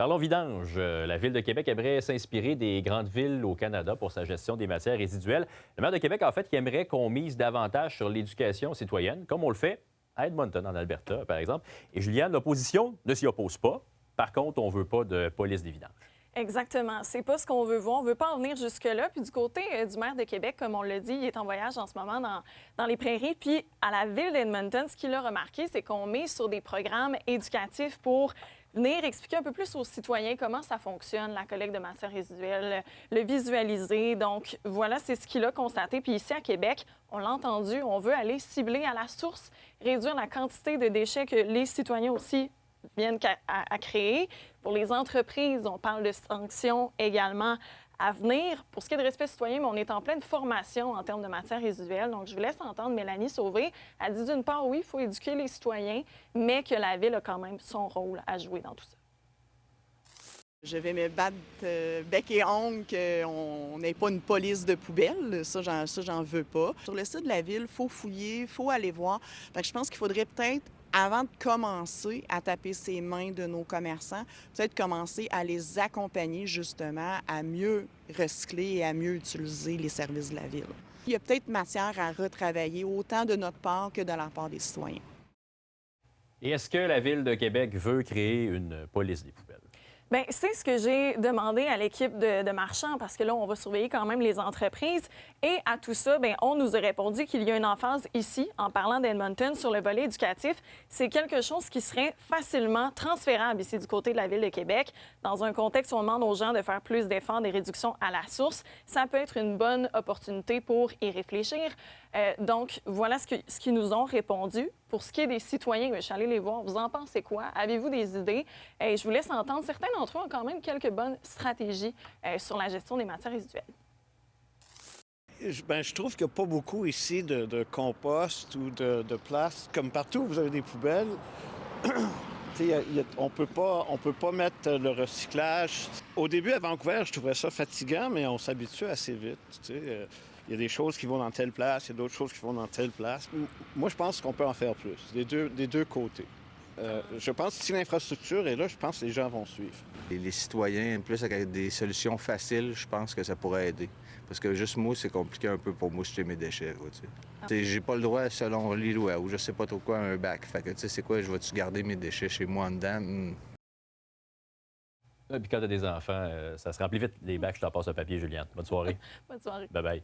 Parlons vidange. La Ville de Québec aimerait s'inspirer des grandes villes au Canada pour sa gestion des matières résiduelles. Le maire de Québec, en fait, qui aimerait qu'on mise davantage sur l'éducation citoyenne, comme on le fait à Edmonton, en Alberta, par exemple. Et Juliane, l'opposition ne s'y oppose pas. Par contre, on ne veut pas de police des vidanges. Exactement. C'est pas ce qu'on veut voir. On veut pas en venir jusque-là. Puis du côté du maire de Québec, comme on l'a dit, il est en voyage en ce moment dans les prairies. Puis à la ville d'Edmonton, ce qu'il a remarqué, c'est qu'on met sur des programmes éducatifs pour venir expliquer un peu plus aux citoyens comment ça fonctionne, la collecte de matières résiduelles, le visualiser. Donc voilà, c'est ce qu'il a constaté. Puis ici à Québec, on l'a entendu, on veut aller cibler à la source, réduire la quantité de déchets que les citoyens aussi viennent à créer. Pour les entreprises, on parle de sanctions également à venir. Pour ce qui est de respect citoyen, mais on est en pleine formation en termes de matières résiduelles. Donc, je vous laisse entendre Mélanie Sauvé. Elle dit d'une part, oui, il faut éduquer les citoyens, mais que la Ville a quand même son rôle à jouer dans tout ça. Je vais me battre bec et ongles qu'on n'ait pas une police de poubelle. Ça, j'en veux pas. Sur le site de la Ville, il faut fouiller, il faut aller voir. Fait que je pense qu'il faudrait peut-être, avant de commencer à taper ses mains de nos commerçants, peut-être commencer à les accompagner justement à mieux recycler et à mieux utiliser les services de la Ville. Il y a peut-être matière à retravailler autant de notre part que de la part des citoyens. Et est-ce que la Ville de Québec veut créer une police des poubelles? Bien, c'est ce que j'ai demandé à l'équipe de marchands parce que là, on va surveiller quand même les entreprises. Et à tout ça, bien, on nous a répondu qu'il y a une emphase ici, en parlant d'Edmonton, sur le volet éducatif. C'est quelque chose qui serait facilement transférable ici du côté de la Ville de Québec. Dans un contexte où on demande aux gens de faire plus d'efforts, des réductions à la source, ça peut être une bonne opportunité pour y réfléchir. Donc, voilà ce qu'ils nous ont répondu. Pour ce qui est des citoyens, je suis allée les voir. Vous en pensez quoi? Avez-vous des idées? Et je vous laisse entendre. Certains d'entre eux ont quand même quelques bonnes stratégies sur la gestion des matières résiduelles. Je trouve qu'il n'y a pas beaucoup ici de compost ou de place. Comme partout, vous avez des poubelles. On peut pas mettre le recyclage. Au début, à Vancouver, je trouvais ça fatigant, mais on s'habitue assez vite. Il y a des choses qui vont dans telle place, il y a d'autres choses qui vont dans telle place. Moi, je pense qu'on peut en faire plus, des deux côtés. Je pense que si l'infrastructure est là, je pense que les gens vont suivre. Et les citoyens, plus avec des solutions faciles, je pense que ça pourrait aider. Parce que juste moi, c'est compliqué un peu pour moi jeter mes déchets. J'ai pas le droit, selon les lois, ou je sais pas trop quoi, un bac. Fait que, tu sais, c'est quoi, je vais-tu garder mes déchets chez moi en dedans? Puis quand tu as des enfants, ça se remplit vite, les bacs. Je t'en passe un papier, Juliane. Bonne soirée. Bonne soirée. Bye-bye.